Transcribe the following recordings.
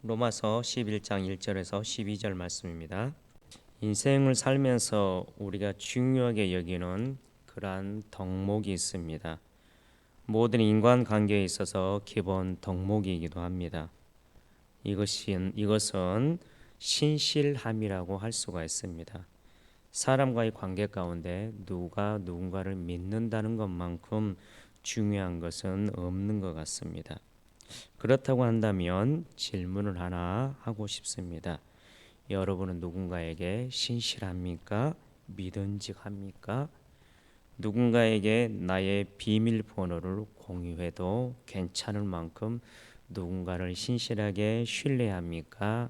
로마서 11장 1절에서 12절 말씀입니다. 인생을 살면서 우리가 중요하게 여기는 그러한 덕목이 있습니다. 모든 인간관계에 있어서 기본 덕목이기도 합니다. 이것은 신실함이라고 할 수가 있습니다. 사람과의 관계 가운데 누가 누군가를 믿는다는 것만큼 중요한 것은 없는 것 같습니다. 그렇다고 한다면 질문을 하나 하고 싶습니다. 여러분은 누군가에게 신실합니까? 믿음직합니까? 누군가에게 나의 비밀번호를 공유해도 괜찮을 만큼 누군가를 신실하게 신뢰합니까?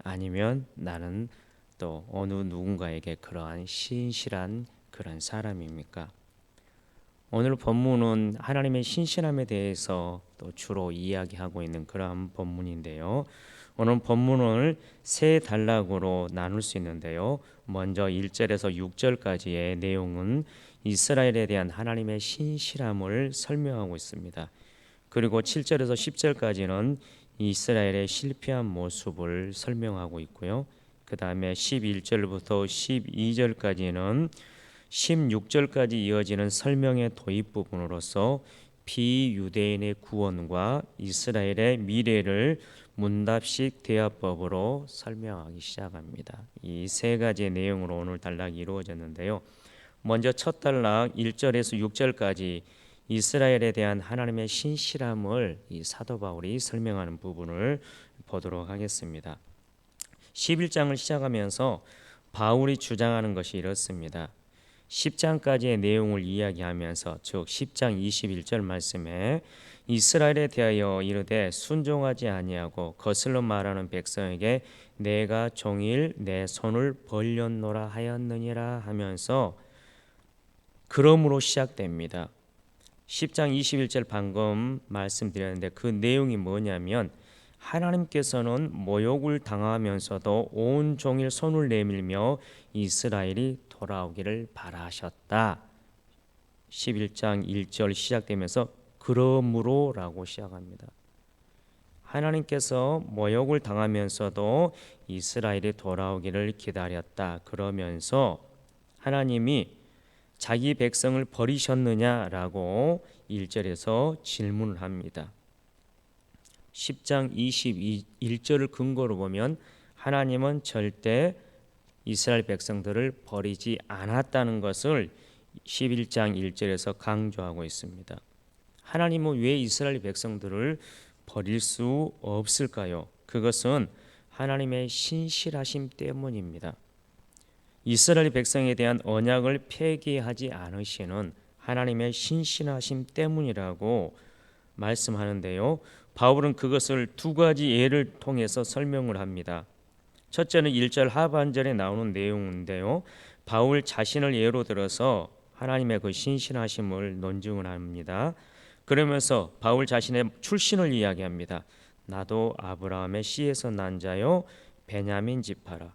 아니면 나는 또 어느 누군가에게 그러한 신실한 그런 사람입니까? 오늘 본문은 하나님의 신실함에 대해서 또 주로 이야기하고 있는 그러한 본문인데요. 오늘 본문을 세 단락으로 나눌 수 있는데요. 먼저 1절에서 6절까지의 내용은 이스라엘에 대한 하나님의 신실함을 설명하고 있습니다. 그리고 7절에서 10절까지는 이스라엘의 실패한 모습을 설명하고 있고요. 그 다음에 11절부터 12절까지는 16절까지 이어지는 설명의 도입 부분으로서 비유대인의 구원과 이스라엘의 미래를 문답식 대화법으로 설명하기 시작합니다. 이 세 가지의 내용으로 오늘 단락이 이루어졌는데요. 먼저 첫 단락 1절에서 6절까지 이스라엘에 대한 하나님의 신실함을 이 사도 바울이 설명하는 부분을 보도록 하겠습니다. 11장을 시작하면서 바울이 주장하는 것이 이렇습니다. 10장까지의 내용을 이야기하면서 즉 10장 21절 말씀에 이스라엘에 대하여 이르되 순종하지 아니하고 거슬러 말하는 백성에게 내가 종일 내 손을 벌렸노라 하였느니라 하면서 그러므로 시작됩니다. 10장 21절 방금 말씀드렸는데 그 내용이 뭐냐면 하나님께서는 모욕을 당하면서도 온종일 손을 내밀며 이스라엘이 돌아오기를 바라셨다. 11장 1절 시작되면서 그러므로라고 시작합니다. 하나님께서 모욕을 당하면서도 이스라엘이 돌아오기를 기다렸다. 그러면서 하나님이 자기 백성을 버리셨느냐라고 1절에서 질문을 합니다. 10장 21절을 근거로 보면 하나님은 절대 이스라엘 백성들을 버리지 않았다는 것을 11장 1절에서 강조하고 있습니다. 하나님은 왜 이스라엘 백성들을 버릴 수 없을까요? 그것은 하나님의 신실하심 때문입니다. 이스라엘 백성에 대한 언약을 폐기하지 않으시는 하나님의 신실하심 때문이라고 말씀하는데요. 바울은 그것을 두 가지 예를 통해서 설명을 합니다. 첫째는 1절 하반절에 나오는 내용인데요. 바울 자신을 예로 들어서 하나님의 그 신실하심을 논증을 합니다. 그러면서 바울 자신의 출신을 이야기합니다. 나도 아브라함의 씨에서 난 자요 베냐민 지파라.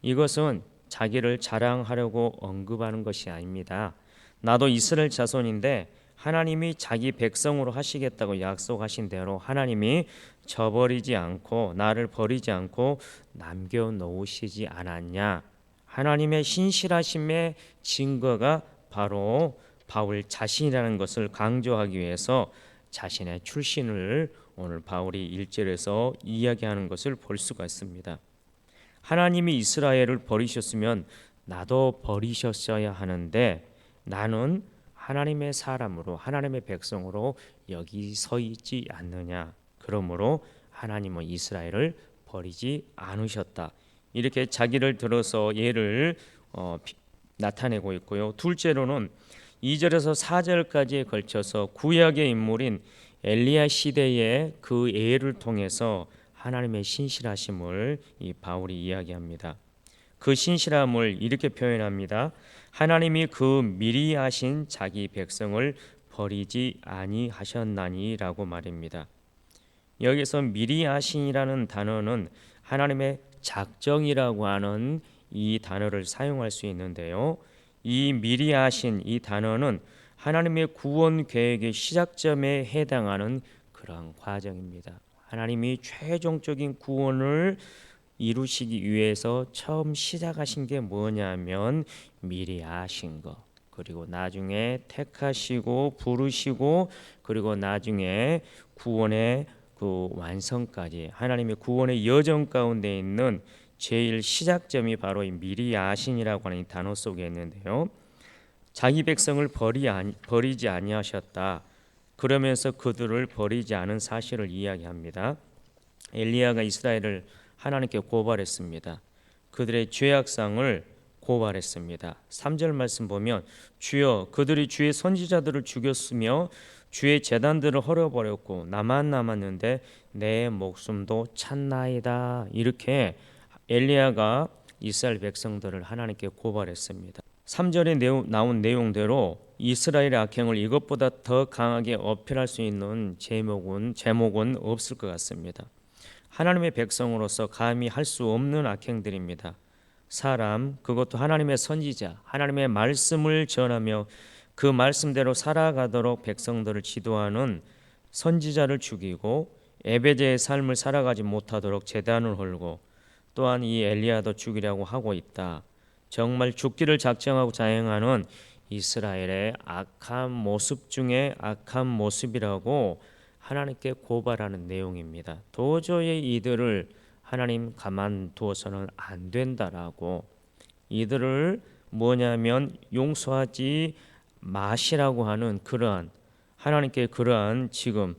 이것은 자기를 자랑하려고 언급하는 것이 아닙니다. 나도 이스라엘 자손인데 하나님이 자기 백성으로 하시겠다고 약속하신 대로 하나님이 저버리지 않고 나를 버리지 않고 남겨놓으시지 않았냐. 하나님의 신실하심의 증거가 바로 바울 자신이라는 것을 강조하기 위해서 자신의 출신을 오늘 바울이 1절에서 이야기하는 것을 볼 수가 있습니다. 하나님이 이스라엘을 버리셨으면 나도 버리셨어야 하는데 나는 하나님의 사람으로 하나님의 백성으로 여기 서 있지 않느냐. 그러므로 하나님은 이스라엘을 버리지 않으셨다. 이렇게 자기를 들어서 예를 나타내고 있고요. 둘째로는 2절에서 4절까지에 걸쳐서 구약의 인물인 엘리야 시대의 그 예를 통해서 하나님의 신실하심을 이 바울이 이야기합니다. 그 신실함을 이렇게 표현합니다. 하나님이 그 미리 하신 자기 백성을 버리지 아니하셨나니라고 말입니다. 여기서 미리 하신이라는 단어는 하나님의 작정이라고 하는 이 단어를 사용할 수 있는데요. 이 미리 하신 이 단어는 하나님의 구원 계획의 시작점에 해당하는 그런 과정입니다. 하나님이 최종적인 구원을 이루시기 위해서 처음 시작하신 게 뭐냐면 미리 아신 거, 그리고 나중에 택하시고 부르시고, 그리고 나중에 구원의 그 완성까지 하나님의 구원의 여정 가운데 있는 제일 시작점이 바로 이 미리 아신이라고 하는 이 단어 속에 있는데요. 자기 백성을 버리지 아니하셨다. 그러면서 그들을 버리지 않은 사실을 이야기합니다. 엘리야가 이스라엘을 하나님께 고발했습니다. 그들의 죄악상을 고발했습니다. 3절 말씀 보면 주여 그들이 주의 선지자들을 죽였으며 주의 제단들을 헐어버렸고 나만 남았는데 내 목숨도 찼나이다. 이렇게 엘리야가 이스라엘 백성들을 하나님께 고발했습니다. 3절에 나온 내용대로 이스라엘의 악행을 이것보다 더 강하게 어필할 수 있는 제목은 없을 것 같습니다. 하나님의 백성으로서 감히 할 수 없는 악행들입니다. 사람, 그것도 하나님의 선지자, 하나님의 말씀을 전하며 그 말씀대로 살아가도록 백성들을 지도하는 선지자를 죽이고 에베제의 삶을 살아가지 못하도록 제단을 헐고, 또한 이 엘리야도 죽이려고 하고 있다. 정말 죽기를 작정하고 자행하는 이스라엘의 악한 모습 중에 악한 모습이라고 하나님께 고발하는 내용입니다. 도저히 이들을 하나님 가만두어서는 안 된다라고, 이들을 뭐냐면 용서하지 마시라고 하는 그러한 하나님께 그러한 지금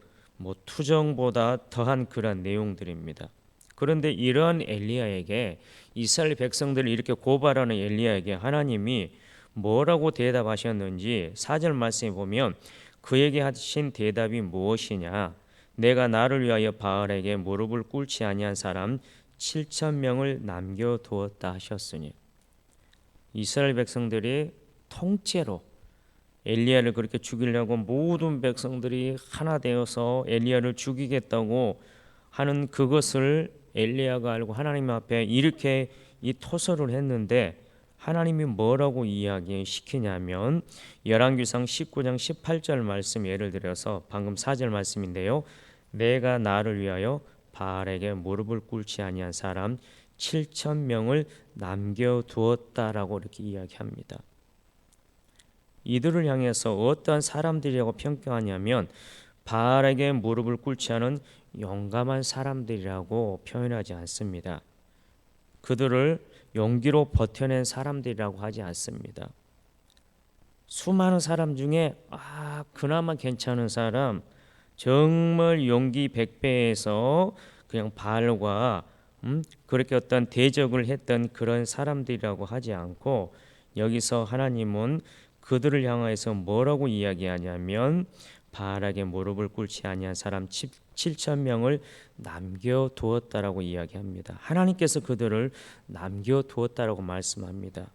투정보다 더한 그러한 내용들입니다. 그런데 이러한 엘리야에게, 이스라엘 백성들을 이렇게 고발하는 엘리야에게 하나님이 뭐라고 대답하셨는지 4절 말씀에 보면 그에게 하신 대답이 무엇이냐? 내가 나를 위하여 바알에게 무릎을 꿇지 아니한 사람 7,000명을 남겨두었다 하셨으니, 이스라엘 백성들이 통째로 엘리야를 그렇게 죽이려고 모든 백성들이 하나 되어서 엘리야를 죽이겠다고 하는 그것을 엘리야가 알고 하나님 앞에 이렇게 이 토설을 했는데, 하나님이 뭐라고 이야기시키냐면 열왕기상 19장 18절 말씀 예를 들어서 방금 4절 말씀인데요. 내가 나를 위하여 바알에게 무릎을 꿇지 아니한 사람 7,000명을 남겨두었다라고 이렇게 이야기합니다. 이들을 향해서 어떠한 사람들이라고 평가하냐면 바알에게 무릎을 꿇지 않은 용감한 사람들이라고 표현하지 않습니다. 그들을 용기로 버텨낸 사람들이라고 하지 않습니다. 수많은 사람 중에 그나마 괜찮은 사람, 정말 용기 100배에서 그냥 바알과 그렇게 어떤 대적을 했던 그런 사람들이라고 하지 않고, 여기서 하나님은 그들을 향해서 뭐라고 이야기하냐면 바알에게 무릎을 꿇지 아니한 사람 7,000명을 남겨두었다라고 이야기합니다. 하나님께서 그들을 남겨두었다라고 말씀합니다.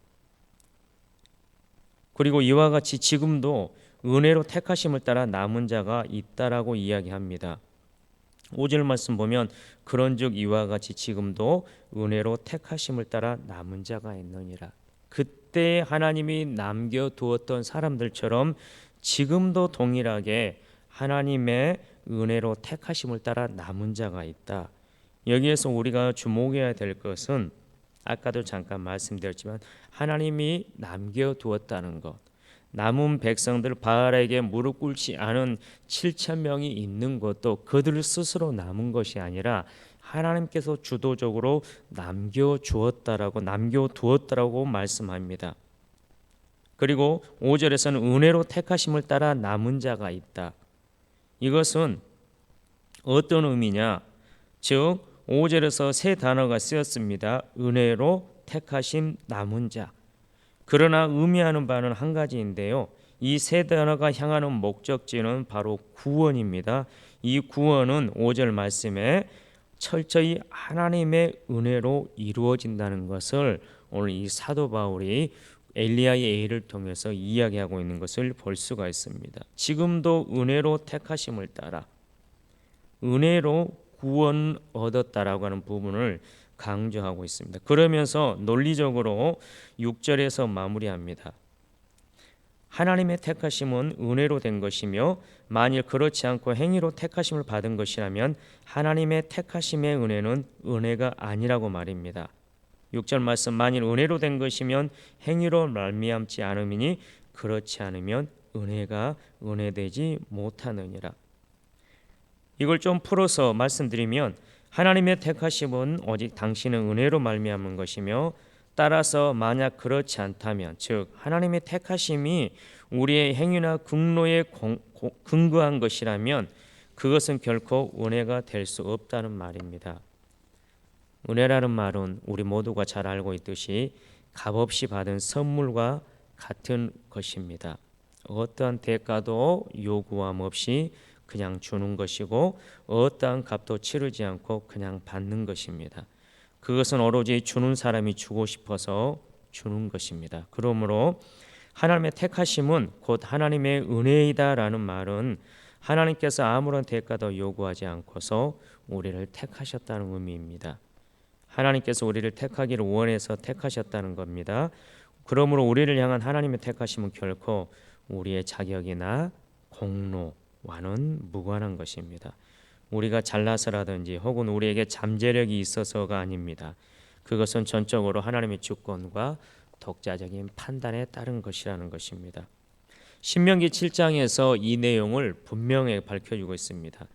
그리고 이와 같이 지금도 은혜로 택하심을 따라 남은 자가 있다라고 이야기합니다. 5절 말씀 보면 그런즉 이와 같이 지금도 은혜로 택하심을 따라 남은 자가 있느니라. 그때 하나님이 남겨두었던 사람들처럼 지금도 동일하게 하나님의 은혜로 택하심을 따라 남은 자가 있다. 여기에서 우리가 주목해야 될 것은 아까도 잠깐 말씀드렸지만 하나님이 남겨두었다는 것, 남은 백성들 바알에게 무릎 꿇지 않은 7,000명이 있는 것도 그들 스스로 남은 것이 아니라 하나님께서 주도적으로 남겨두었다라고 말씀합니다. 그리고 5절에서는 은혜로 택하심을 따라 남은 자가 있다. 이것은 어떤 의미냐? 즉 5절에서 세 단어가 쓰였습니다. 은혜로 택하심, 남은 자. 그러나 의미하는 바는 한 가지인데요. 이 세 단어가 향하는 목적지는 바로 구원입니다. 이 구원은 5절 말씀에 철저히 하나님의 은혜로 이루어진다는 것을 오늘 이 사도 바울이 엘리야의 예를 통해서 이야기하고 있는 것을 볼 수가 있습니다. 지금도 은혜로 택하심을 따라 은혜로 구원 얻었다라고 하는 부분을 강조하고 있습니다. 그러면서 논리적으로 6절에서 마무리합니다. 하나님의 택하심은 은혜로 된 것이며 만일 그렇지 않고 행위로 택하심을 받은 것이라면 하나님의 택하심의 은혜는 은혜가 아니라고 말입니다. 6절 말씀 만일 은혜로 된 것이면 행위로 말미암지 않음이니 그렇지 않으면 은혜가 은혜되지 못하느니라. 이걸 좀 풀어서 말씀드리면 하나님의 택하심은 오직 당신의 은혜로 말미암은 것이며 따라서 만약 그렇지 않다면 즉 하나님의 택하심이 우리의 행위나 긍로에 근거한 것이라면 그것은 결코 은혜가 될 수 없다는 말입니다. 은혜라는 말은 우리 모두가 잘 알고 있듯이 값없이 받은 선물과 같은 것입니다. 어떠한 대가도 요구함 없이 그냥 주는 것이고 어떠한 값도 치르지 않고 그냥 받는 것입니다. 그것은 오로지 주는 사람이 주고 싶어서 주는 것입니다. 그러므로 하나님의 택하심은 곧 하나님의 은혜이다라는 말은 하나님께서 아무런 대가도 요구하지 않고서 우리를 택하셨다는 의미입니다. 하나님께서 우리를 택하기를 원해서 택하셨다는 겁니다. 그러므로 우리를 향한 하나님의 택하심은 결코 우리의 자격이나 공로와는 무관한 것입니다. 우리가 잘나서라든지 혹은 우리에게 잠재력이 있어서가 아닙니다. 그것은 전적으로 하나님의 주권과 독자적인 판단에 따른 것이라는 것입니다. 신명기 7장에서 이 내용을 분명히 밝혀주고 있습니다.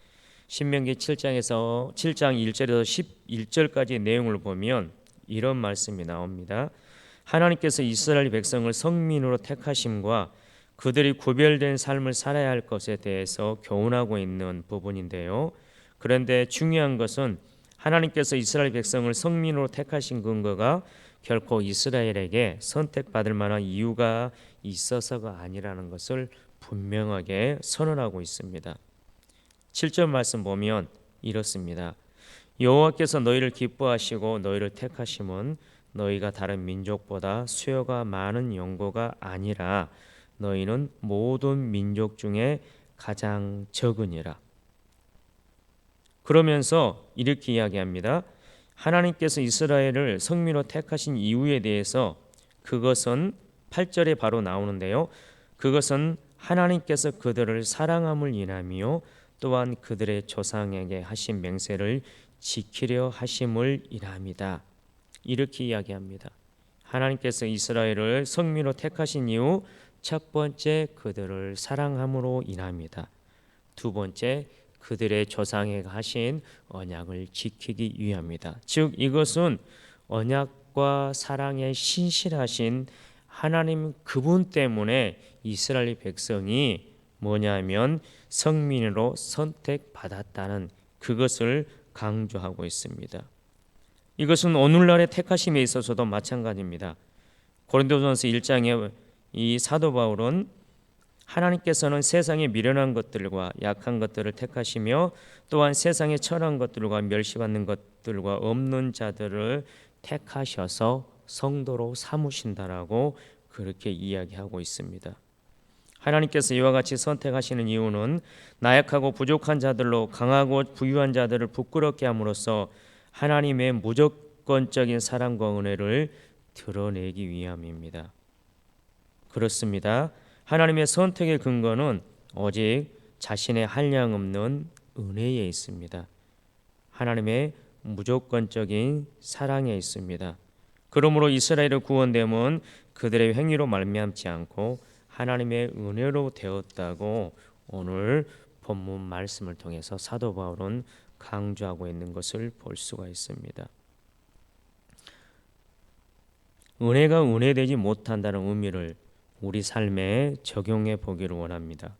신명기 7장에서 7장 1절에서 11절까지 내용을 보면 이런 말씀이 나옵니다. 하나님께서 이스라엘 백성을 성민으로 택하심과 그들이 구별된 삶을 살아야 할 것에 대해서 교훈하고 있는 부분인데요. 그런데 중요한 것은 하나님께서 이스라엘 백성을 성민으로 택하신 근거가 결코 이스라엘에게 선택받을 만한 이유가 있어서가 아니라는 것을 분명하게 선언하고 있습니다. 7절 말씀 보면 이렇습니다. 여호와께서 너희를 기뻐하시고 너희를 택하심은 너희가 다른 민족보다 수요가 많은 연고가 아니라 너희는 모든 민족 중에 가장 적으니라. 그러면서 이렇게 이야기합니다. 하나님께서 이스라엘을 성민으로 택하신 이유에 대해서 그것은 8절에 바로 나오는데요. 그것은 하나님께서 그들을 사랑함을 인하며 또한 그들의 조상에게 하신 맹세를 지키려 하심을 인함이다. 이렇게 이야기합니다. 하나님께서 이스라엘을 성민으로 택하신 이유 첫 번째 그들을 사랑함으로 인합니다. 두 번째 그들의 조상에게 하신 언약을 지키기 위함이다. 즉 이것은 언약과 사랑에 신실하신 하나님 그분 때문에 이스라엘 백성이 뭐냐면 성민으로 선택받았다는 그것을 강조하고 있습니다. 이것은 오늘날의 택하심에 있어서도 마찬가지입니다. 고린도전서 1장에 이 사도 바울은 하나님께서는 세상의 미련한 것들과 약한 것들을 택하시며 또한 세상의 천한 것들과 멸시받는 것들과 없는 자들을 택하셔서 성도로 삼으신다라고 그렇게 이야기하고 있습니다. 하나님께서 이와 같이 선택하시는 이유는 나약하고 부족한 자들로 강하고 부유한 자들을 부끄럽게 함으로써 하나님의 무조건적인 사랑과 은혜를 드러내기 위함입니다. 그렇습니다. 하나님의 선택의 근거는 오직 자신의 한량없는 은혜에 있습니다. 하나님의 무조건적인 사랑에 있습니다. 그러므로 이스라엘의 구원됨은 그들의 행위로 말미암지 않고 하나님의 은혜로 되었다고 오늘 본문 말씀을 통해서 사도 바울은 강조하고 있는 것을 볼 수가 있습니다. 은혜가 은혜되지 못한다는 의미를 우리 삶에 적용해 보기를 원합니다.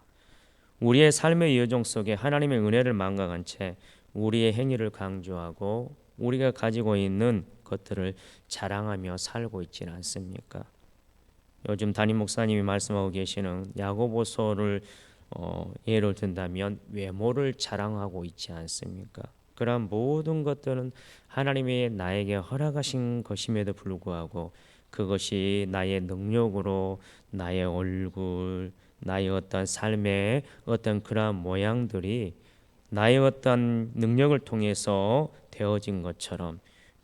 우리의 삶의 여정 속에 하나님의 은혜를 망각한 채 우리의 행위를 강조하고 우리가 가지고 있는 것들을 자랑하며 살고 있지는 않습니까? 요즘 담임 목사님이 말씀하고 계시는 야고보서를 예를 든다면 외모를 자랑하고 있지 않습니까? 그러한 모든 것들은 하나님이 나에게 허락하신 것임에도 불구하고 그것이 나의 능력으로 나의 얼굴, 나의 어떤 삶의 어떤 그러한 모양들이 나의 어떤 능력을 통해서 되어진 것처럼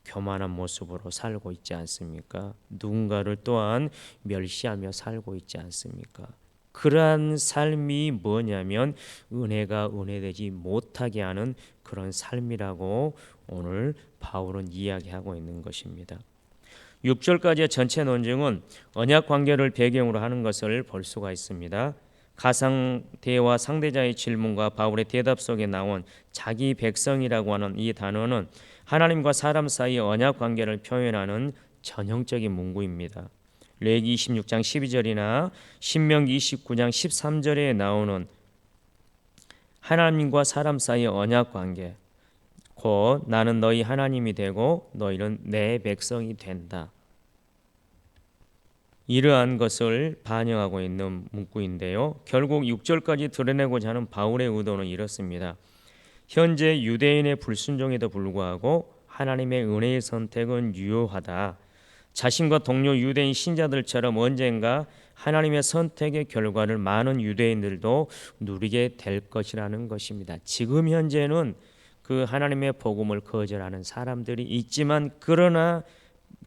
교만한 모습으로 살고 있지 않습니까? 누군가를 또한 멸시하며 살고 있지 않습니까? 그러한 삶이 뭐냐면 은혜가 은혜되지 못하게 하는 그런 삶이라고 오늘 바울은 이야기하고 있는 것입니다. 6절까지의 전체 논증은 언약 관계를 배경으로 하는 것을 볼 수가 있습니다. 가상대와 상대자의 질문과 바울의 대답 속에 나온 자기 백성이라고 하는 이 단어는 하나님과 사람 사이의 언약 관계를 표현하는 전형적인 문구입니다. 레위기 26장 12절이나 신명기 29장 13절에 나오는 하나님과 사람 사이의 언약 관계, 곧 나는 너희 하나님이 되고 너희는 내 백성이 된다. 이러한 것을 반영하고 있는 문구인데요. 결국 6절까지 드러내고자 하는 바울의 의도는 이렇습니다. 현재 유대인의 불순종에도 불구하고 하나님의 은혜의 선택은 유효하다. 자신과 동료 유대인 신자들처럼 언젠가 하나님의 선택의 결과를 많은 유대인들도 누리게 될 것이라는 것입니다. 지금 현재는 그 하나님의 복음을 거절하는 사람들이 있지만 그러나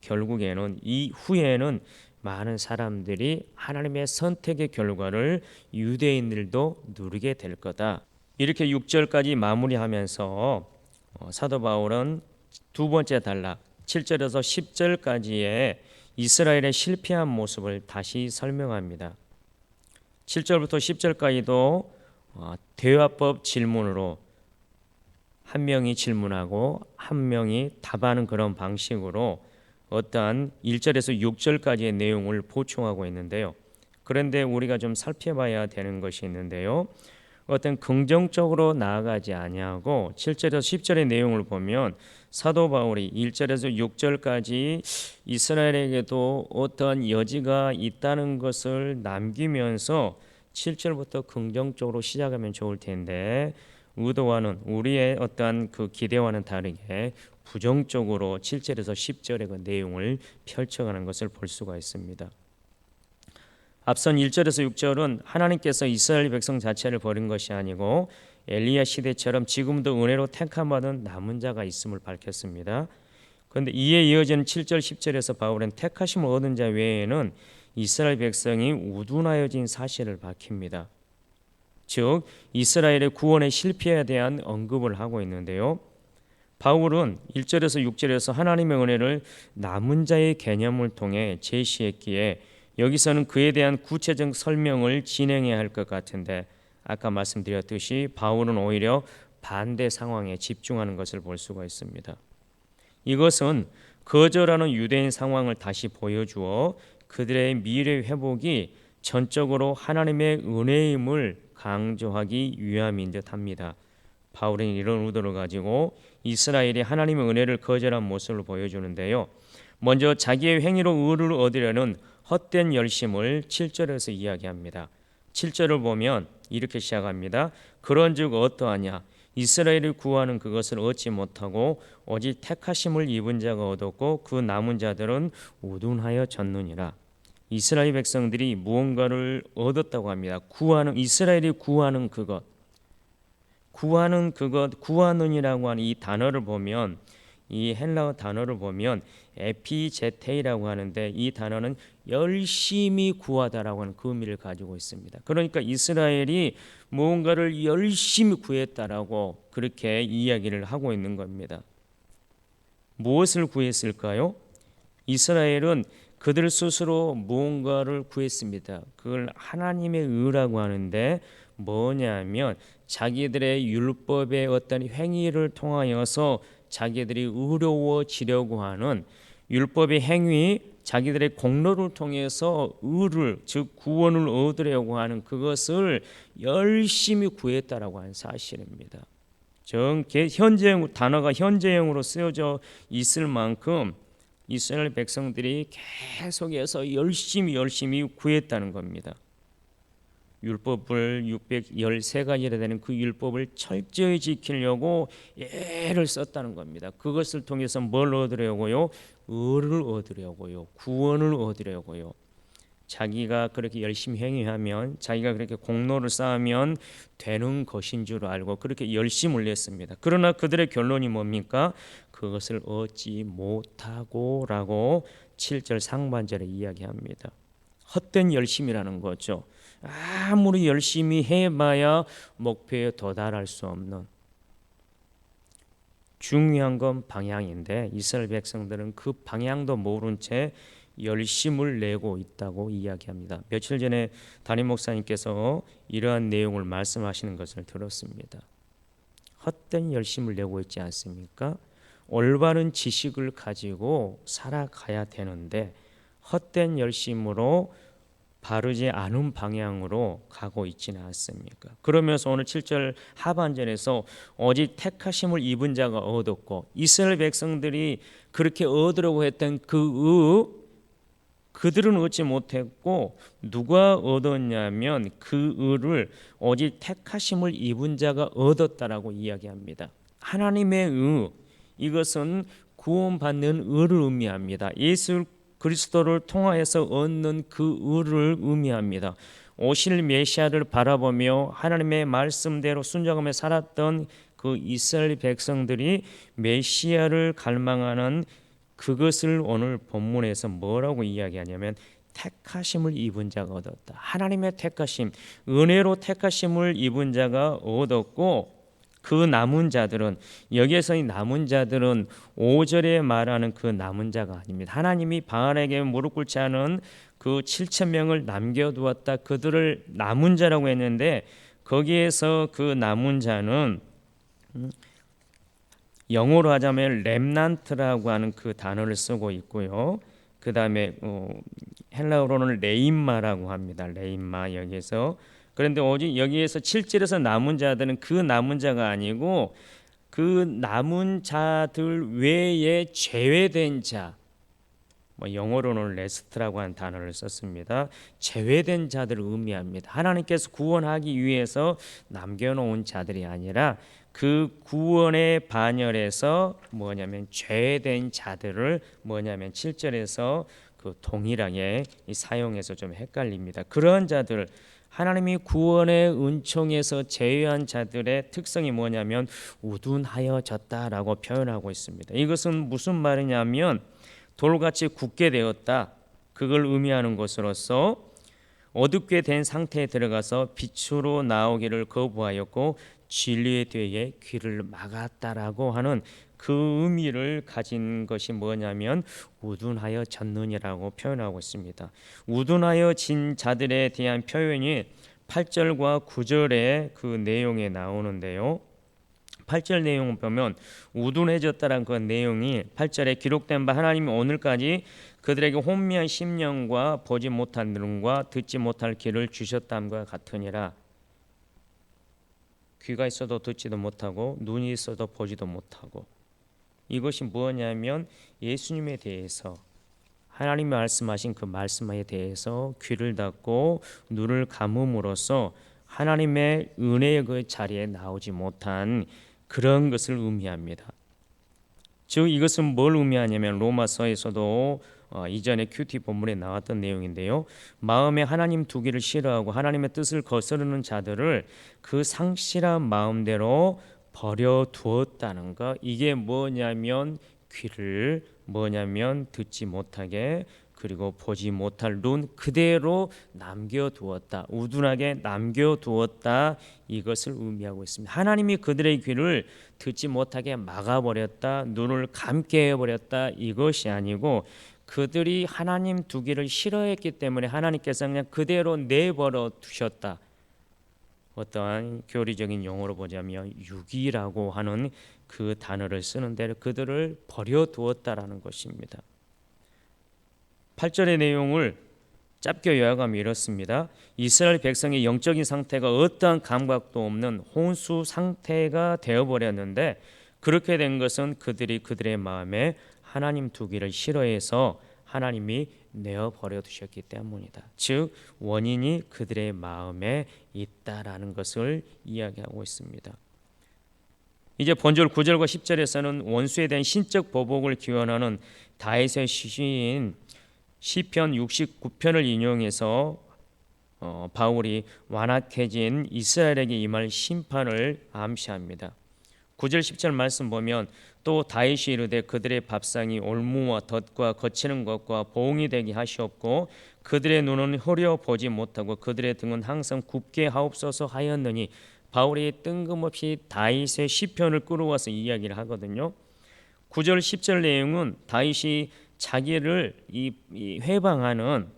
결국에는 이후에는 많은 사람들이 하나님의 선택의 결과를 유대인들도 누리게 될 거다. 이렇게 6절까지 마무리하면서 사도 바울은 두 번째 단락 7절에서 10절까지의 이스라엘의 실패한 모습을 다시 설명합니다. 7절부터 10절까지도 대화법 질문으로 한 명이 질문하고 한 명이 답하는 그런 방식으로 어떠한 1절에서 6절까지의 내용을 보충하고 있는데요. 그런데 우리가 좀 살펴봐야 되는 것이 있는데요. 어떤 긍정적으로 나아가지 아니하고 7절에서 10절의 내용을 보면 사도 바울이 1절에서 6절까지 이스라엘에게도 어떤 여지가 있다는 것을 남기면서 7절부터 긍정적으로 시작하면 좋을 텐데 의도와는 우리의 어떤 그 기대와는 다르게 부정적으로 7절에서 10절의 그 내용을 펼쳐가는 것을 볼 수가 있습니다. 앞선 1절에서 6절은 하나님께서 이스라엘 백성 자체를 버린 것이 아니고 엘리야 시대처럼 지금도 은혜로 택함받은 남은 자가 있음을 밝혔습니다. 그런데 이에 이어지는 7절 10절에서 바울은 택하심을 얻은 자 외에는 이스라엘 백성이 우둔하여진 사실을 밝힙니다. 즉 이스라엘의 구원의 실패에 대한 언급을 하고 있는데요. 바울은 1절에서 6절에서 하나님의 은혜를 남은 자의 개념을 통해 제시했기에 여기서는 그에 대한 구체적 설명을 진행해야 할 것 같은데 아까 말씀드렸듯이 바울은 오히려 반대 상황에 집중하는 것을 볼 수가 있습니다. 이것은 거절하는 유대인 상황을 다시 보여주어 그들의 미래 회복이 전적으로 하나님의 은혜임을 강조하기 위함인 듯합니다. 바울은 이런 의도를 가지고 이스라엘이 하나님의 은혜를 거절한 모습을 보여주는데요. 먼저 자기의 행위로 의를 얻으려는 헛된 열심을 7절에서 이야기합니다. 7절을 보면 이렇게 시작합니다. 그런즉 어떠하냐 이스라엘을 구하는 그것을 얻지 못하고 오직 택하심을 입은 자가 얻었고 그 남은 자들은 우둔하여 졌느니라. 이스라엘 백성들이 무언가를 얻었다고 합니다. 이스라엘이 구하는 그것, 구하는이라고 하는 이 단어를 보면 이 헬라어 단어를 보면 에피제테이라고 하는데 이 단어는 열심히 구하다라고 하는 그 의미를 가지고 있습니다. 그러니까 이스라엘이 무언가를 열심히 구했다라고 그렇게 이야기를 하고 있는 겁니다. 무엇을 구했을까요? 이스라엘은 그들 스스로 무언가를 구했습니다. 그걸 하나님의 의라고 하는데 뭐냐면 자기들의 율법의 어떤 행위를 통하여서 자기들이 의로워지려고 하는 율법의 행위, 자기들의 공로를 통해서 의를 즉 구원을 얻으려고 하는 그것을 열심히 구했다라고 하는 사실입니다. 현재형 단어가 현재형으로 쓰여져 있을 만큼 이스라엘 백성들이 계속해서 열심히 구했다는 겁니다. 율법을 613가지나 되는 그 율법을 철저히 지키려고 애를 썼다는 겁니다. 그것을 통해서 뭘 얻으려고요? 의를 얻으려고요. 구원을 얻으려고요. 자기가 그렇게 열심히 행위하면 자기가 그렇게 공로를 쌓으면 되는 것인 줄 알고 그렇게 열심히 올렸습니다. 그러나 그들의 결론이 뭡니까? 그것을 얻지 못하고라고 7절 상반절에 이야기합니다. 헛된 열심이라는 거죠. 아무리 열심히 해봐야 목표에 도달할 수 없는. 중요한 건 방향인데 이스라엘 백성들은 그 방향도 모른 채 열심을 내고 있다고 이야기합니다. 며칠 전에 담임 목사님께서 이러한 내용을 말씀하시는 것을 들었습니다. 헛된 열심을 내고 있지 않습니까? 올바른 지식을 가지고 살아가야 되는데 헛된 열심으로 바르지 않은 방향으로 가고 있지는 않습니까? 그러면서 오늘 7절 하반절에서 오직 택하심을 입은 자가 얻었고 이스라엘 백성들이 그렇게 얻으려고 했던 그들은 얻지 못했고 누가 얻었냐면 그 의를 오직 택하심을 입은 자가 얻었다라고 이야기합니다. 하나님의 의, 이것은 구원받는 의를 의미합니다. 예수 그리스도를 통하여서 얻는 그 의를 의미합니다. 오실 메시아를 바라보며 하나님의 말씀대로 순종하며 살았던 그 이스라엘 백성들이 메시아를 갈망하는 그것을 오늘 본문에서 뭐라고 이야기하냐면 택하심을 입은 자가 얻었다. 하나님의 택하심, 은혜로 택하심을 입은 자가 얻었고 그 남은 자들은, 여기에서 이 남은 자들은 5절에 말하는 그 남은 자가 아닙니다. 하나님이 바알에게 무릎 꿇지 않은 그 7,000명을 남겨두었다. 그들을 남은 자라고 했는데 거기에서 그 남은 자는 영어로 하자면 렘난트라고 하는 그 단어를 쓰고 있고요. 그 다음에 헬라어로는 레임마라고 합니다. 레임마 여기에서. 그런데 오직 여기에서 7절에서 남은 자들은 그 남은 자가 아니고 그 남은 자들 외에 제외된 자, 영어로는 레스트라고 하는 단어를 썼습니다. 제외된 자들을 의미합니다. 하나님께서 구원하기 위해서 남겨놓은 자들이 아니라 그 구원의 반열에서 뭐냐면 죄된 자들을 뭐냐면 7절에서 그 동일하게 사용해서 좀 헷갈립니다. 그런 자들, 하나님이 구원의 은총에서 제외한 자들의 특성이 뭐냐면 우둔하여졌다라고 표현하고 있습니다. 이것은 무슨 말이냐면 돌같이 굳게 되었다. 그걸 의미하는 것으로서 어둡게 된 상태에 들어가서 빛으로 나오기를 거부하였고 진리의 뒤에 귀를 막았다라고 하는 그 의미를 가진 것이 뭐냐면 우둔하여졌느니라고 표현하고 있습니다. 우둔하여진 자들에 대한 표현이 8절과 9절의 그 내용에 나오는데요. 8절 내용을 보면 우둔해졌다는 그 내용이 8절에 기록된 바 하나님이 오늘까지 그들에게 혼미한 심령과 보지 못한 눈과 듣지 못할 귀를 주셨담과 같으니라. 귀가 있어도 듣지도 못하고 눈이 있어도 보지도 못하고, 이것이 뭐냐면 예수님에 대해서 하나님이 말씀하신 그 말씀에 대해서 귀를 닫고 눈을 감음으로써 하나님의 은혜의 그 자리에 나오지 못한 그런 것을 의미합니다. 즉 이것은 뭘 의미하냐면 로마서에서도 이전에 큐티 본문에 나왔던 내용인데요. 마음에 하나님 두기를 싫어하고 하나님의 뜻을 거스르는 자들을 그 상실한 마음대로 버려두었다는 것. 이게 뭐냐면 귀를 뭐냐면 듣지 못하게 그리고 보지 못할 눈 그대로 남겨두었다. 우둔하게 남겨두었다. 이것을 의미하고 있습니다. 하나님이 그들의 귀를 듣지 못하게 막아버렸다. 눈을 감게 해버렸다. 이것이 아니고 그들이 하나님 두기를 싫어했기 때문에 하나님께서 그냥 그대로 내버려 두셨다. 어떠한 교리적인 용어로 보자면 유기라고 하는 그 단어를 쓰는데 그들을 버려두었다라는 것입니다. 8절의 내용을 짧게 요약하면 이렇습니다. 이스라엘 백성의 영적인 상태가 어떠한 감각도 없는 혼수 상태가 되어버렸는데 그렇게 된 것은 그들의 마음에 하나님 두기를 싫어해서 하나님이 내어버려 두셨기 때문이다. 즉 원인이 그들의 마음에 있다라는 것을 이야기하고 있습니다. 이제 본절 9절과 10절에서는 원수에 대한 신적 보복을 기원하는 다윗의 시인 시편 69편을 인용해서 바울이 완악해진 이스라엘에게 임할 심판을 암시합니다. 9절 10절 말씀 보면 또 다윗이 이르되 그들의 밥상이 올무와 덫과 거치는 것과 보응이 되게 하시옵고 그들의 눈은 흐려 보지 못하고 그들의 등은 항상 굽게 하옵소서 하였느니, 바울이 뜬금없이 다윗의 시편을 끌어와서 이야기를 하거든요. 9절 10절 내용은 다윗이 자기를 회방하는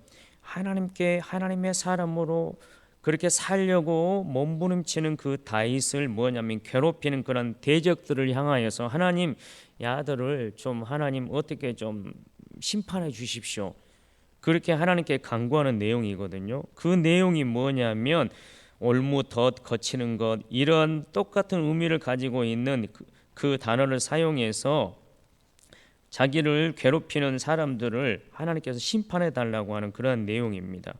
하나님의 사람으로 그렇게 살려고 몸부림치는 그 다윗을 뭐냐면 괴롭히는 그런 대적들을 향하여서 하나님 야들을 좀 하나님 어떻게 좀 심판해 주십시오, 그렇게 하나님께 간구하는 내용이거든요. 그 내용이 뭐냐면 올무 덫 거치는 것, 이런 똑같은 의미를 가지고 있는 그 단어를 사용해서 자기를 괴롭히는 사람들을 하나님께서 심판해 달라고 하는 그런 내용입니다.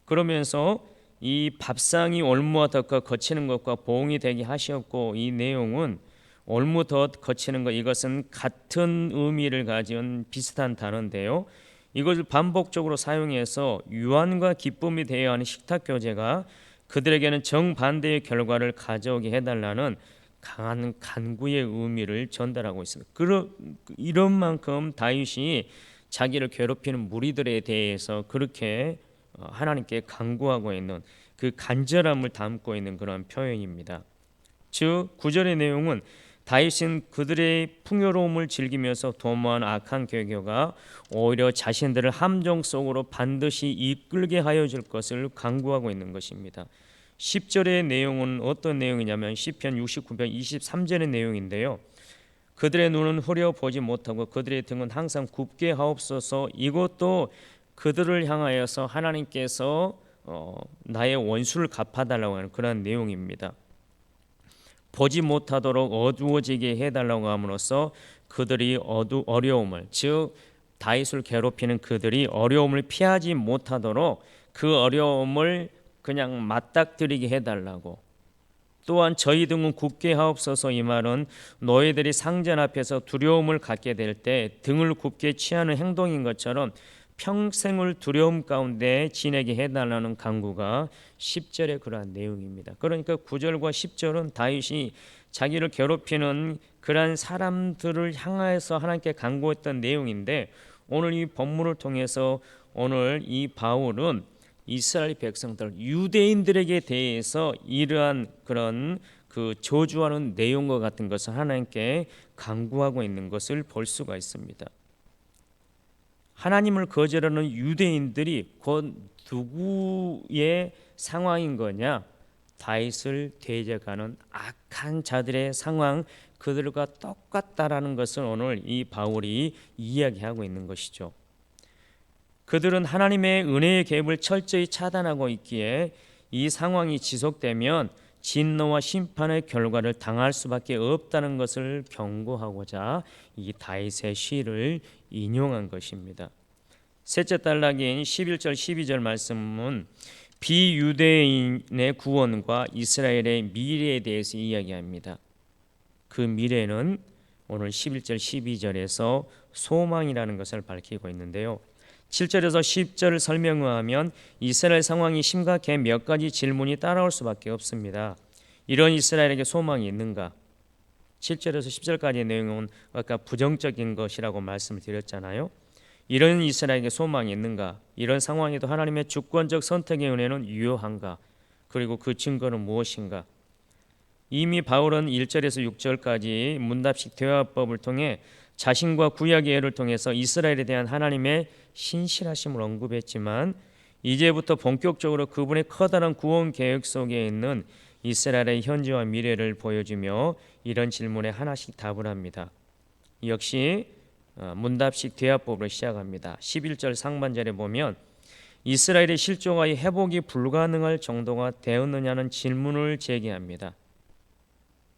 그러면서 이 밥상이 올무와 덫과 거치는 것과 보응이 되게 하시옵고, 이 내용은 올무 덫 거치는 것, 이것은 같은 의미를 가진 비슷한 단어인데요. 이것을 반복적으로 사용해서 유한과 기쁨이 되어야 하는 식탁 교제가 그들에게는 정반대의 결과를 가져오게 해달라는 강한 간구의 의미를 전달하고 있습니다. 이런 만큼 다윗이 자기를 괴롭히는 무리들에 대해서 그렇게 하나님께 간구하고 있는 그 간절함을 담고 있는 그런 표현입니다. 즉 9절의 내용은 다윗은 그들의 풍요로움을 즐기면서 도모한 악한 괴교가 오히려 자신들을 함정 속으로 반드시 이끌게 하여 줄 것을 간구하고 있는 것입니다. 10절의 내용은 어떤 내용이냐면 시편 69편 23절의 내용인데요. 그들의 눈은 흐려 보지 못하고 그들의 등은 항상 굽게 하옵소서. 이것도 그들을 향하여서 하나님께서 나의 원수를 갚아달라고 하는 그런 내용입니다. 보지 못하도록 어두워지게 해달라고 함으로써 그들이 어려움을, 즉 다윗을 괴롭히는 그들이 어려움을 피하지 못하도록 그 어려움을 그냥 맞닥뜨리게 해달라고. 또한 저희 등은 굽게 하옵소서. 이 말은 너희들이 상전 앞에서 두려움을 갖게 될 때 등을 굽게 취하는 행동인 것처럼 평생을 두려움 가운데 지내게 해달라는 간구가 10절의 그러한 내용입니다. 그러니까 9절과 10절은 다윗이 자기를 괴롭히는 그러한 사람들을 향하여서 하나님께 간구했던 내용인데, 오늘 이 본문을 통해서 오늘 이 바울은 이스라엘 백성들, 유대인들에게 대해서 이러한 그런 그 저주하는 내용과 같은 것을 하나님께 간구하고 있는 것을 볼 수가 있습니다. 하나님을 거절하는 유대인들이 곧 누구의 상황인 거냐? 다윗을 대적하는 악한 자들의 상황, 그들과 똑같다라는 것을 오늘 이 바울이 이야기하고 있는 것이죠. 그들은 하나님의 은혜의 개입을 철저히 차단하고 있기에 이 상황이 지속되면 진노와 심판의 결과를 당할 수밖에 없다는 것을 경고하고자 이 다윗의 시를 인용한 것입니다. 셋째 단락인 11절 12절 말씀은 비유대인의 구원과 이스라엘의 미래에 대해서 이야기합니다. 그 미래는 오늘 11절 12절에서 소망이라는 것을 밝히고 있는데요. 7절에서 10절을 설명하면 이스라엘 상황이 심각해 몇 가지 질문이 따라올 수밖에 없습니다. 이런 이스라엘에게 소망이 있는가? 7절에서 10절까지의 내용은 아까 부정적인 것이라고 말씀을 드렸잖아요. 이런 이스라엘에게 소망이 있는가? 이런 상황에도 하나님의 주권적 선택의 은혜는 유효한가? 그리고 그 증거는 무엇인가? 이미 바울은 1절에서 6절까지 문답식 대화법을 통해 자신과 구약의 예를 통해서 이스라엘에 대한 하나님의 신실하심을 언급했지만, 이제부터 본격적으로 그분의 커다란 구원 계획 속에 있는 이스라엘의 현재와 미래를 보여주며 이런 질문에 하나씩 답을 합니다. 역시 문답식 대화법으로 시작합니다. 11절 상반절에 보면 이스라엘의 실족하여 회복이 불가능할 정도가 되었느냐는 질문을 제기합니다.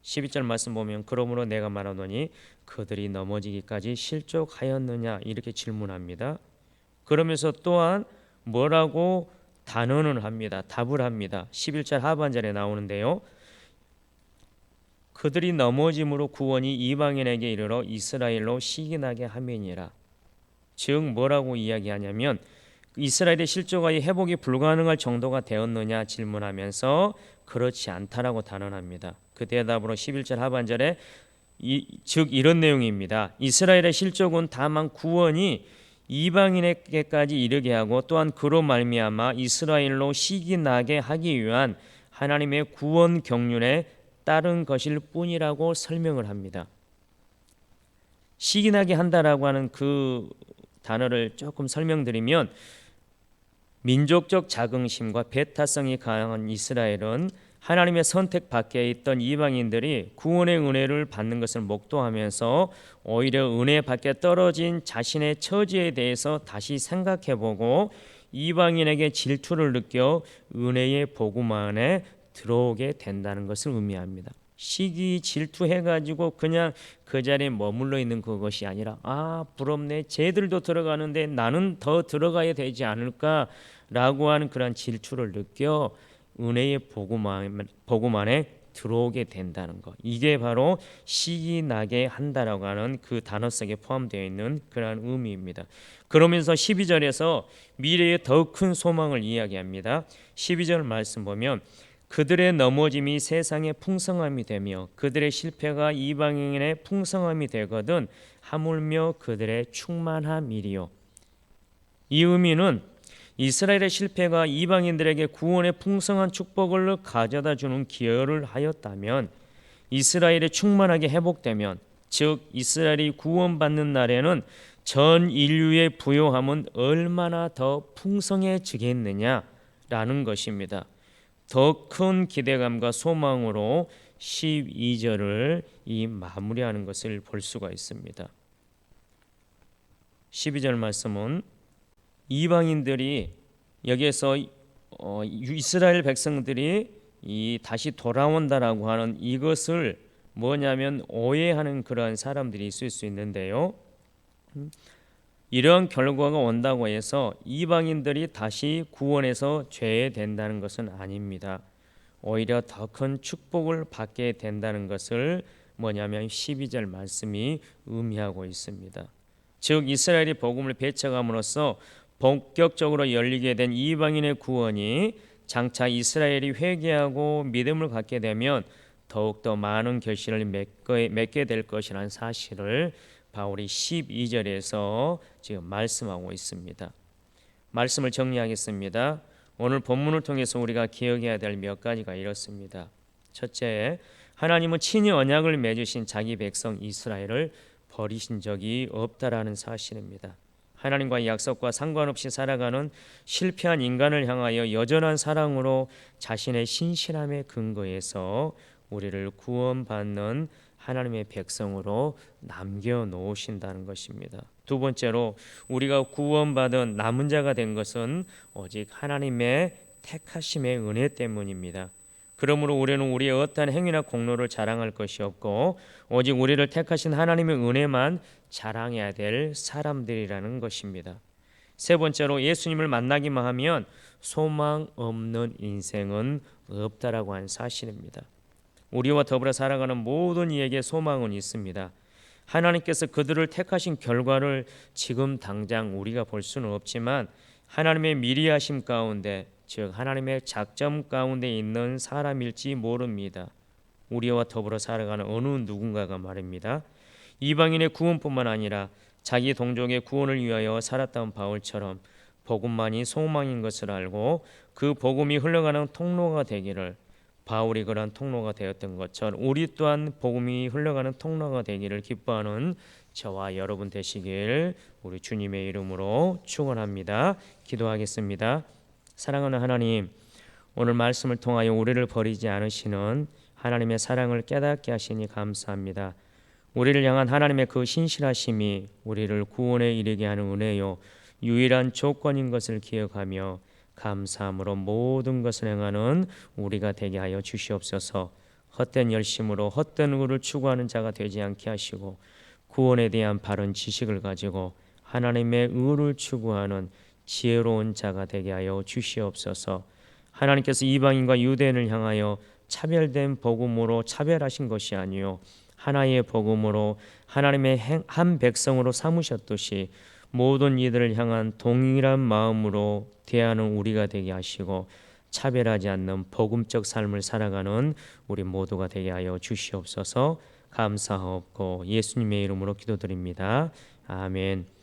12절 말씀 보면 그러므로 내가 말하노니 그들이 넘어지기까지 실족하였느냐, 이렇게 질문합니다. 그러면서 또한 뭐라고 단언을 합니다. 답을 합니다. 11절 하반절에 나오는데요. 그들이 넘어짐으로 구원이 이방인에게 이르러 이스라엘로 시기나게 함이니라. 즉 뭐라고 이야기하냐면 이스라엘의 실족하여 회복이 불가능할 정도가 되었느냐 질문하면서 그렇지 않다라고 단언합니다. 그 대답으로 11절 하반절에 즉 이런 내용입니다. 이스라엘의 실족은 다만 구원이 이방인에게까지 이르게 하고 또한 그로 말미암아 이스라엘로 시기 나게 하기 위한 하나님의 구원 경륜에 따른 것일 뿐이라고 설명을 합니다. 시기 나게 한다라고 하는 그 단어를 조금 설명드리면, 민족적 자긍심과 배타성이 강한 이스라엘은 하나님의 선택 밖에 있던 이방인들이 구원의 은혜를 받는 것을 목도하면서 오히려 은혜 밖에 떨어진 자신의 처지에 대해서 다시 생각해보고 이방인에게 질투를 느껴 은혜의 복음 안에 들어오게 된다는 것을 의미합니다. 시기 질투해가지고 그냥 그 자리에 머물러 있는 그것이 아니라, 부럽네, 쟤들도 들어가는데 나는 더 들어가야 되지 않을까라고 하는 그런 질투를 느껴 은혜의 복음 안에 들어오게 된다는 것, 이게 바로 시기 나게 한다라고 하는 그 단어 속에 포함되어 있는 그러한 의미입니다. 그러면서 12절에서 미래의 더 큰 소망을 이야기합니다. 12절 말씀 보면, 그들의 넘어짐이 세상의 풍성함이 되며 그들의 실패가 이방인의 풍성함이 되거든 하물며 그들의 충만함이리요. 이 의미는 이스라엘의 실패가 이방인들에게 구원의 풍성한 축복을 가져다 주는 기여를 하였다면, 이스라엘이 충만하게 회복되면, 즉 이스라엘이 구원받는 날에는 전 인류의 부요함은 얼마나 더 풍성해지겠느냐라는 것입니다. 더 큰 기대감과 소망으로 12절을 마무리하는 것을 볼 수가 있습니다. 12절 말씀은 이방인들이 여기에서 이스라엘 백성들이 다시 돌아온다라고 하는 이것을 뭐냐면 오해하는 그러한 사람들이 있을 수 있는데요. 이런 결과가 온다고 해서 이방인들이 다시 구원에서 죄된다는 것은 아닙니다. 오히려 더 큰 축복을 받게 된다는 것을 뭐냐면 12절 말씀이 의미하고 있습니다. 즉 이스라엘이 복음을 배척함으로써 본격적으로 열리게 된 이방인의 구원이 장차 이스라엘이 회개하고 믿음을 갖게 되면 더욱더 많은 결실을 맺게 될 것이라는 사실을 바울이 12절에서 지금 말씀하고 있습니다. 말씀을 정리하겠습니다. 오늘 본문을 통해서 우리가 기억해야 될 몇 가지가 이렇습니다. 첫째, 하나님은 친히 언약을 맺으신 자기 백성 이스라엘을 버리신 적이 없다라는 사실입니다. 하나님과의 약속과 상관없이 살아가는 실패한 인간을 향하여 여전한 사랑으로 자신의 신실함에 근거해서 우리를 구원받는 하나님의 백성으로 남겨놓으신다는 것입니다. 두 번째로, 우리가 구원받은 남은 자가 된 것은 오직 하나님의 택하심의 은혜 때문입니다. 그러므로 우리는 우리의 어떠한 행위나 공로를 자랑할 것이 없고 오직 우리를 택하신 하나님의 은혜만 자랑해야 될 사람들이라는 것입니다. 세 번째로, 예수님을 만나기만 하면 소망 없는 인생은 없다라고 하는 사실입니다. 우리와 더불어 살아가는 모든 이에게 소망은 있습니다. 하나님께서 그들을 택하신 결과를 지금 당장 우리가 볼 수는 없지만 하나님의 미리하심 가운데, 즉 하나님의 작정 가운데 있는 사람일지 모릅니다. 우리와 더불어 살아가는 어느 누군가가 말입니다. 이방인의 구원뿐만 아니라 자기 동족의 구원을 위하여 살았던 바울처럼 복음만이 소망인 것을 알고 그 복음이 흘러가는 통로가 되기를, 바울이 그런 통로가 되었던 것처럼 우리 또한 복음이 흘러가는 통로가 되기를 기뻐하는 저와 여러분 되시길 우리 주님의 이름으로 축원합니다. 기도하겠습니다. 사랑하는 하나님, 오늘 말씀을 통하여 우리를 버리지 않으시는 하나님의 사랑을 깨닫게 하시니 감사합니다. 우리를 향한 하나님의 그 신실하심이 우리를 구원에 이르게 하는 은혜요 유일한 조건인 것을 기억하며 감사함으로 모든 것을 행하는 우리가 되게 하여 주시옵소서. 헛된 열심으로 헛된 의를 추구하는 자가 되지 않게 하시고 구원에 대한 바른 지식을 가지고 하나님의 의를 추구하는 지혜로운 자가 되게 하여 주시옵소서. 하나님께서 이방인과 유대인을 향하여 차별된 복음으로 차별하신 것이 아니요 하나의 복음으로 하나님의 한 백성으로 삼으셨듯이 모든 이들을 향한 동일한 마음으로 대하는 우리가 되게 하시고 차별하지 않는 복음적 삶을 살아가는 우리 모두가 되게 하여 주시옵소서. 감사하옵고 예수님의 이름으로 기도드립니다. 아멘.